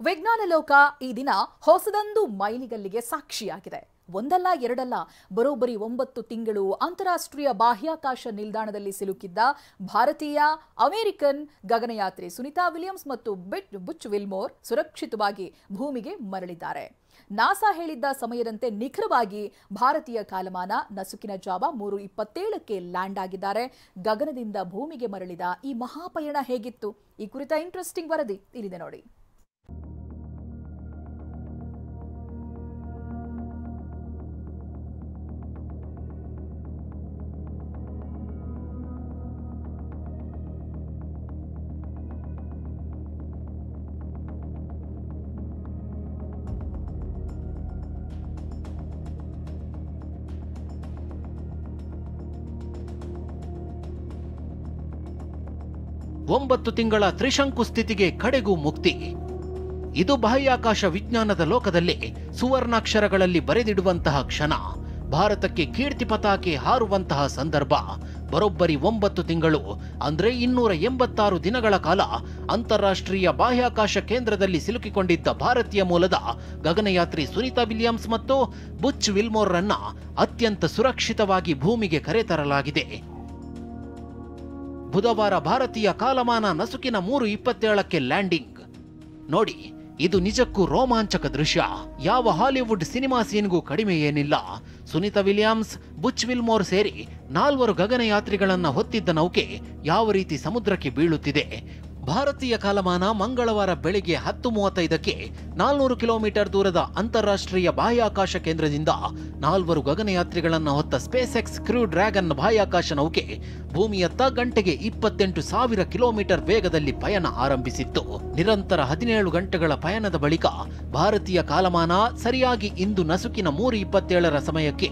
ವಿಜ್ಞಾನ ಲೋಕ ಈ ದಿನ ಹೊಸದೊಂದು ಮೈಲಿಗಲ್ಲಿಗೆ ಸಾಕ್ಷಿಯಾಗಿದೆ. ಒಂದಲ್ಲ ಎರಡಲ್ಲ ಬರೋಬ್ಬರಿ 9 ತಿಂಗಳು ಅಂತಾರಾಷ್ಟ್ರೀಯ ಬಾಹ್ಯಾಕಾಶ ನಿಲ್ದಾಣದಲ್ಲಿ ಸಿಲುಕಿದ್ದ ಭಾರತೀಯ ಅಮೆರಿಕನ್ ಗಗನಯಾತ್ರಿ ಸುನಿತಾ ವಿಲಿಯಮ್ಸ್ ಮತ್ತು ಬುಚ್ ವಿಲ್ಮೋರ್ ಸುರಕ್ಷಿತವಾಗಿ ಭೂಮಿಗೆ ಮರಳಿದ್ದಾರೆ. ನಾಸಾ ಹೇಳಿದ್ದ ಸಮಯದಂತೆ ನಿಖರವಾಗಿ ಭಾರತೀಯ ಕಾಲಮಾನ ನಸುಕಿನ ಜಾವ 3:27ಕ್ಕೆ ಲ್ಯಾಂಡ್ ಆಗಿದ್ದಾರೆ. ಗಗನದಿಂದ ಭೂಮಿಗೆ ಮರಳಿದ ಈ ಮಹಾಪಯಣ ಹೇಗಿತ್ತು? ಈ ಕುರಿತ ಇಂಟ್ರೆಸ್ಟಿಂಗ್ ವರದಿ ಇಲ್ಲಿದೆ ನೋಡಿ. ಒಂಬತ್ತು ತಿಂಗಳ ತ್ರಿಶಂಕು ಸ್ಥಿತಿಗೆ ಕಡೆಗೂ ಮುಕ್ತಿ. ಇದು ಬಾಹ್ಯಾಕಾಶ ವಿಜ್ಞಾನದ ಲೋಕದಲ್ಲಿ ಸುವರ್ಣಾಕ್ಷರಗಳಲ್ಲಿ ಬರೆದಿಡುವಂತಹ ಕ್ಷಣ. ಭಾರತಕ್ಕೆ ಕೀರ್ತಿ ಪತಾಕೆ ಹಾರುವಂತಹ ಸಂದರ್ಭ. ಬರೋಬ್ಬರಿ 9 ತಿಂಗಳು ಅಂದ್ರೆ 286 ದಿನಗಳ ಕಾಲ ಅಂತಾರಾಷ್ಟ್ರೀಯ ಬಾಹ್ಯಾಕಾಶ ಕೇಂದ್ರದಲ್ಲಿ ಸಿಲುಕಿಕೊಂಡಿದ್ದ ಭಾರತೀಯ ಮೂಲದ ಗಗನಯಾತ್ರಿ ಸುನಿತಾ ವಿಲಿಯಮ್ಸ್ ಮತ್ತು ಬುಚ್ ವಿಲ್ಮೋರ್ ರನ್ನ ಅತ್ಯಂತ ಸುರಕ್ಷಿತವಾಗಿ ಭೂಮಿಗೆ ಕರೆತರಲಾಗಿದೆ. ಬುಧವಾರ ಭಾರತೀಯ ಕಾಲಮಾನ ನಸುಕಿನ 3:27ಕ್ಕೆ ಲ್ಯಾಂಡಿಂಗ್. ನೋಡಿ, ಇದು ನಿಜಕ್ಕೂ ರೋಮಾಂಚಕ ದೃಶ್ಯ. ಯಾವ ಹಾಲಿವುಡ್ ಸಿನಿಮಾ ಸೀನ್ಗೂ ಕಡಿಮೆ ಏನಿಲ್ಲ. ಸುನಿತಾ ವಿಲಿಯಮ್ಸ್, ಬುಚ್ ವಿಲ್ಮೋರ್ ಸೇರಿ 4 ಗಗನಯಾತ್ರಿಗಳನ್ನ ಹೊತ್ತಿದ್ದ ನೌಕೆ ಯಾವ ರೀತಿ ಸಮುದ್ರಕ್ಕೆ ಬೀಳುತ್ತಿದೆ. ಭಾರತೀಯ ಕಾಲಮಾನ ಮಂಗಳವಾರ ಬೆಳಿಗ್ಗೆ 10:35ಕ್ಕೆ 400 ಕಿಲೋಮೀಟರ್ ದೂರದ ಅಂತಾರಾಷ್ಟ್ರೀಯ ಬಾಹ್ಯಾಕಾಶ ಕೇಂದ್ರದಿಂದ 4 ಗಗನಯಾತ್ರಿಗಳನ್ನ ಹೊತ್ತ ಸ್ಪೇಸ್ ಎಕ್ಸ್ ಕ್ರೂ ಡ್ರ್ಯಾಗನ್ ಬಾಹ್ಯಾಕಾಶ ನೌಕೆ ಭೂಮಿಯತ್ತ ಗಂಟೆಗೆ 28,000 ಕಿಲೋಮೀಟರ್ ವೇಗದಲ್ಲಿ ಪಯಣ ಆರಂಭಿಸಿತ್ತು. ನಿರಂತರ 17 ಗಂಟೆಗಳ ಪಯಣದ ಬಳಿಕ ಭಾರತೀಯ ಕಾಲಮಾನ ಸರಿಯಾಗಿ ಇಂದು ನಸುಕಿನ 3:27ರ ಸಮಯಕ್ಕೆ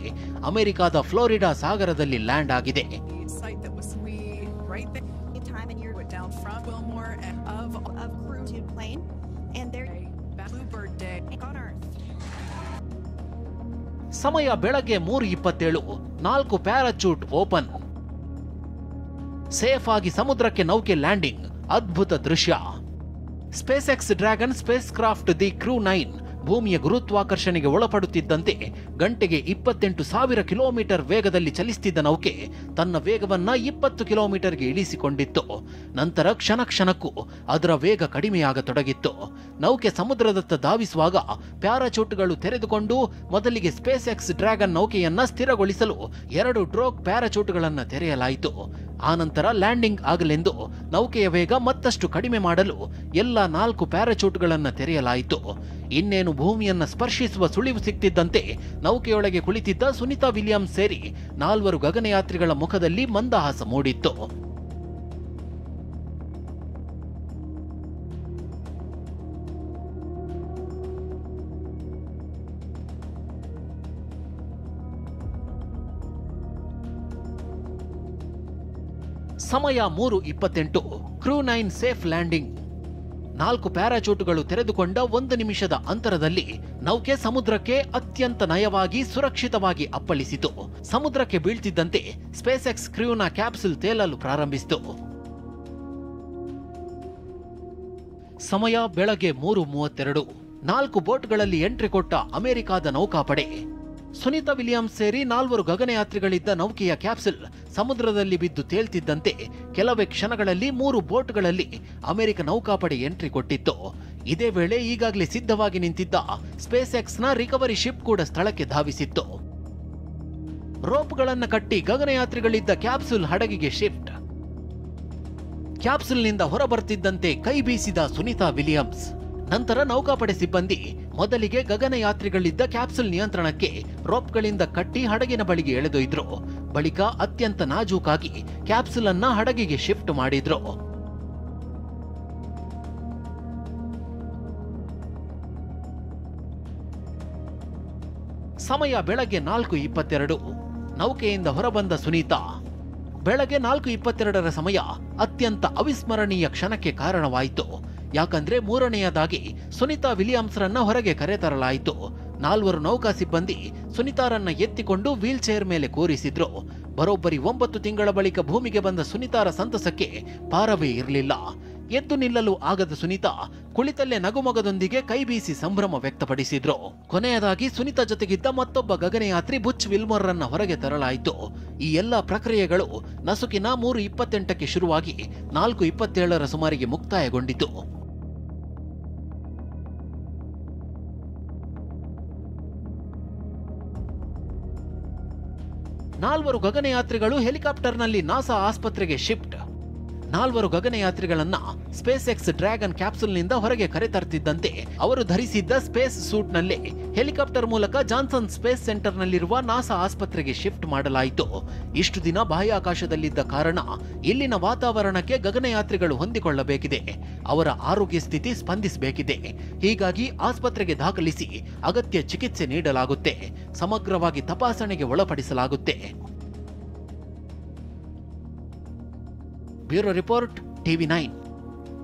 ಅಮೆರಿಕಾದ ಫ್ಲೋರಿಡಾ ಸಾಗರದಲ್ಲಿ ಲ್ಯಾಂಡ್ ಆಗಿದೆ. ಸಮಯ ಬೆಳಗ್ಗೆ 3:27. 4 ಪ್ಯಾರಾಚೂಟ್ ಓಪನ್. ಸೇಫ್ ಆಗಿ ಸಮುದ್ರಕ್ಕೆ ನೌಕೆ ಲ್ಯಾಂಡಿಂಗ್. ಅದ್ಭುತ ದೃಶ್ಯ. SpaceX dragon spacecraft the crew 9 ಭೂಮಿಯ ಗುರುತ್ವಾಕರ್ಷಣೆಗೆ ಒಳಪಡುತ್ತಿದ್ದಂತೆ ಗಂಟೆಗೆ 28,000 ಕಿಲೋಮೀಟರ್ ವೇಗದಲ್ಲಿ ಚಲಿಸುತ್ತಿದ್ದ ನೌಕೆ ತನ್ನ ವೇಗವನ್ನ 20 ಕಿಲೋಮೀಟರ್ಗೆ ಇಳಿಸಿಕೊಂಡಿತ್ತು. ನಂತರ ಕ್ಷಣ ಕ್ಷಣಕ್ಕೂ ಅದರ ವೇಗ ಕಡಿಮೆಯಾಗತೊಡಗಿತ್ತು. ನೌಕೆ ಸಮುದ್ರದತ್ತ ಧಾವಿಸುವಾಗ ಪ್ಯಾರಾಚೂಟ್ಗಳು ತೆರೆದುಕೊಂಡು ಮೊದಲಿಗೆ ಸ್ಪೇಸ್ ಎಕ್ಸ್ ಡ್ರ್ಯಾಗನ್ ನೌಕೆಯನ್ನ ಸ್ಥಿರಗೊಳಿಸಲು 2 ಡ್ರೋಗ್ ಪ್ಯಾರಾಚೂಟ್ಗಳನ್ನ ತೆರೆಯಲಾಯಿತು. ಆನಂತರ ಲ್ಯಾಂಡಿಂಗ್ ಆಗಲೆಂದು ನೌಕೆಯ ವೇಗ ಮತ್ತಷ್ಟು ಕಡಿಮೆ ಮಾಡಲು ಎಲ್ಲ 4 ಪ್ಯಾರಾಚೂಟ್ಗಳನ್ನ ತೆರೆಯಲಾಯಿತು. ಇನ್ನೇನು ಭೂಮಿಯನ್ನ ಸ್ಪರ್ಶಿಸುವ ಸುಳಿವು ಸಿಕ್ತಿದ್ದಂತೆ ನೌಕೆಯೊಳಗೆ ಕುಳಿತಿದ್ದ ಸುನಿತಾ ವಿಲಿಯಮ್ಸ್ ಸೇರಿ 4 ಗಗನಯಾತ್ರಿಗಳ ಮುಖದಲ್ಲಿ ಮಂದಹಾಸ ಮೂಡಿತ್ತು. ಸಮಯ 3:28. ಕ್ರೂ 9 ಸೇಫ್ ಲ್ಯಾಂಡಿಂಗ್. 4 ಪ್ಯಾರಾಚೂಟ್ಗಳು ತೆರೆದುಕೊಂಡ 1 ನಿಮಿಷದ ಅಂತರದಲ್ಲಿ ನೌಕೆ ಸಮುದ್ರಕ್ಕೆ ಅತ್ಯಂತ ನಯವಾಗಿ ಸುರಕ್ಷಿತವಾಗಿ ಅಪ್ಪಳಿಸಿತು. ಸಮುದ್ರಕ್ಕೆ ಬೀಳ್ತಿದ್ದಂತೆ ಸ್ಪೇಸ್ ಎಕ್ಸ್ ಕ್ರೂನ ಕ್ಯಾಪ್ಸುಲ್ ತೇಲಲು ಪ್ರಾರಂಭಿಸಿತು. ಸಮಯ ಬೆಳಗ್ಗೆ 3:32. 4 ಬೋಟ್ಗಳಲ್ಲಿ ಎಂಟ್ರಿ ಕೊಟ್ಟ ಅಮೆರಿಕಾದ ನೌಕಾಪಡೆ. ಸುನಿತಾ ವಿಲಿಯಮ್ಸ್ ಸೇರಿ 4 ಗಗನಯಾತ್ರಿಗಳಿದ್ದ ನೌಕೆಯ ಕ್ಯಾಪ್ಸುಲ್ ಸಮುದ್ರದಲ್ಲಿ ಬಿದ್ದು ತೇಲ್ತಿದ್ದಂತೆ ಕೆಲವೇ ಕ್ಷಣಗಳಲ್ಲಿ 3 ಬೋಟ್ಗಳಲ್ಲಿ ಅಮೆರಿಕ ನೌಕಾಪಡೆ ಎಂಟ್ರಿ ಕೊಟ್ಟಿತ್ತು. ಇದೇ ವೇಳೆ ಈಗಾಗಲೇ ಸಿದ್ಧವಾಗಿ ನಿಂತಿದ್ದ ಸ್ಪೇಸ್ ಎಕ್ಸ್ನ ರಿಕವರಿ ಶಿಪ್ ಕೂಡ ಸ್ಥಳಕ್ಕೆ ಧಾವಿಸಿತ್ತು. ರೋಪ್ಗಳನ್ನ ಕಟ್ಟಿ ಗಗನಯಾತ್ರಿಗಳಿದ್ದ ಕ್ಯಾಪ್ಸುಲ್ ಹಡಗಿಗೆ ಶಿಫ್ಟ್. ಕ್ಯಾಪ್ಸುಲ್ನಿಂದ ಹೊರಬರ್ತಿದ್ದಂತೆ ಕೈ ಬೀಸಿದ ಸುನಿತಾ ವಿಲಿಯಮ್ಸ್. ನಂತರ ನೌಕಾಪಡೆ ಸಿಬ್ಬಂದಿ ಮೊದಲಿಗೆ ಗಗನಯಾತ್ರಿಗಳಿದ್ದ ಕ್ಯಾಪ್ಸುಲ್ ನಿಯಂತ್ರಣಕ್ಕೆ ರೋಪ್ಗಳಿಂದ ಕಟ್ಟಿ ಹಡಗಿನ ಬಳಿಗೆ ಎಳೆದೊಯ್ದ್ರು. ಬಳಿಕ ಅತ್ಯಂತ ನಾಜೂಕಾಗಿ ಕ್ಯಾಪ್ಸುಲ್ ಅನ್ನ ಹಡಗಿಗೆ ಶಿಫ್ಟ್ ಮಾಡಿದ್ರು. ಸಮಯ ಬೆಳಗ್ಗೆ 4:22. ನೌಕೆಯಿಂದ ಹೊರಬಂದ ಸುನೀತಾ. ಬೆಳಗ್ಗೆ 4:22ರ ಸಮಯ ಅತ್ಯಂತ ಅವಿಸ್ಮರಣೀಯ ಕ್ಷಣಕ್ಕೆ ಕಾರಣವಾಯಿತು. ಯಾಕಂದ್ರೆ 3ನೇಯದಾಗಿ ಸುನಿತಾ ವಿಲಿಯಮ್ಸ್ರನ್ನ ಹೊರಗೆ ಕರೆತರಲಾಯಿತು. 4 ನೌಕಾ ಸಿಬ್ಬಂದಿ ಸುನಿತಾರನ್ನ ಎತ್ತಿಕೊಂಡು ವೀಲ್ ಚೇರ್ ಮೇಲೆ ಕೂರಿಸಿದ್ರು. ಬರೋಬ್ಬರಿ 9 ತಿಂಗಳ ಬಳಿಕ ಭೂಮಿಗೆ ಬಂದ ಸುನಿತಾರ ಸಂತಸಕ್ಕೆ ಪಾರವೇ ಇರಲಿಲ್ಲ. ಎದ್ದು ನಿಲ್ಲಲು ಆಗದ ಸುನೀತಾ ಕುಳಿತಲ್ಲೇ ನಗುಮೊಗದೊಂದಿಗೆ ಕೈ ಬೀಸಿ ಸಂಭ್ರಮ ವ್ಯಕ್ತಪಡಿಸಿದ್ರು. ಕೊನೆಯದಾಗಿ ಸುನೀತಾ ಜೊತೆಗಿದ್ದ ಮತ್ತೊಬ್ಬ ಗಗನಯಾತ್ರಿ ಬುಚ್ ವಿಲ್ಮರ್ ರನ್ನ ಹೊರಗೆ ತರಲಾಯಿತು. ಈ ಎಲ್ಲ ಪ್ರಕ್ರಿಯೆಗಳು ನಸುಕಿನ 3:28ಕ್ಕೆ ಶುರುವಾಗಿ 4:27ರ ಸುಮಾರಿಗೆ ಮುಕ್ತಾಯಗೊಂಡಿತು. ನಾಲ್ವರು ಗಗನಯಾತ್ರಿಗಳು ಹೆಲಿಕಾಪ್ಟರ್ನಲ್ಲಿ ನಾಸಾ ಆಸ್ಪತ್ರೆಗೆ ಶಿಫ್ಟ್. 4 ಗಗನಯಾತ್ರಿಗಳನ್ನ ಸ್ಪೇಸ್ ಎಕ್ಸ್ ಡ್ರ್ಯಾಗನ್ ಕ್ಯಾಪ್ಸುಲ್ನಿಂದ ಹೊರಗೆ ಕರೆತರ್ತಿದ್ದಂತೆ ಅವರು ಧರಿಸಿದ್ದ ಸ್ಪೇಸ್ ಸೂಟ್ನಲ್ಲೇ ಹೆಲಿಕಾಪ್ಟರ್ ಮೂಲಕ ಜಾನ್ಸನ್ ಸ್ಪೇಸ್ ಸೆಂಟರ್ನಲ್ಲಿರುವ ನಾಸಾ ಆಸ್ಪತ್ರೆಗೆ ಶಿಫ್ಟ್ ಮಾಡಲಾಯಿತು. ಇಷ್ಟು ದಿನ ಬಾಹ್ಯಾಕಾಶದಲ್ಲಿದ್ದ ಕಾರಣ ಇಲ್ಲಿನ ವಾತಾವರಣಕ್ಕೆ ಗಗನಯಾತ್ರಿಗಳು ಹೊಂದಿಕೊಳ್ಳಬೇಕಿದೆ. ಅವರ ಆರೋಗ್ಯ ಸ್ಥಿತಿ ಸ್ಪಂದಿಸಬೇಕಿದೆ. ಹೀಗಾಗಿ ಆಸ್ಪತ್ರೆಗೆ ದಾಖಲಿಸಿ ಅಗತ್ಯ ಚಿಕಿತ್ಸೆ ನೀಡಲಾಗುತ್ತೆ. ಸಮಗ್ರವಾಗಿ ತಪಾಸಣೆಗೆ ಒಳಪಡಿಸಲಾಗುತ್ತೆ. Bureau report, TV9.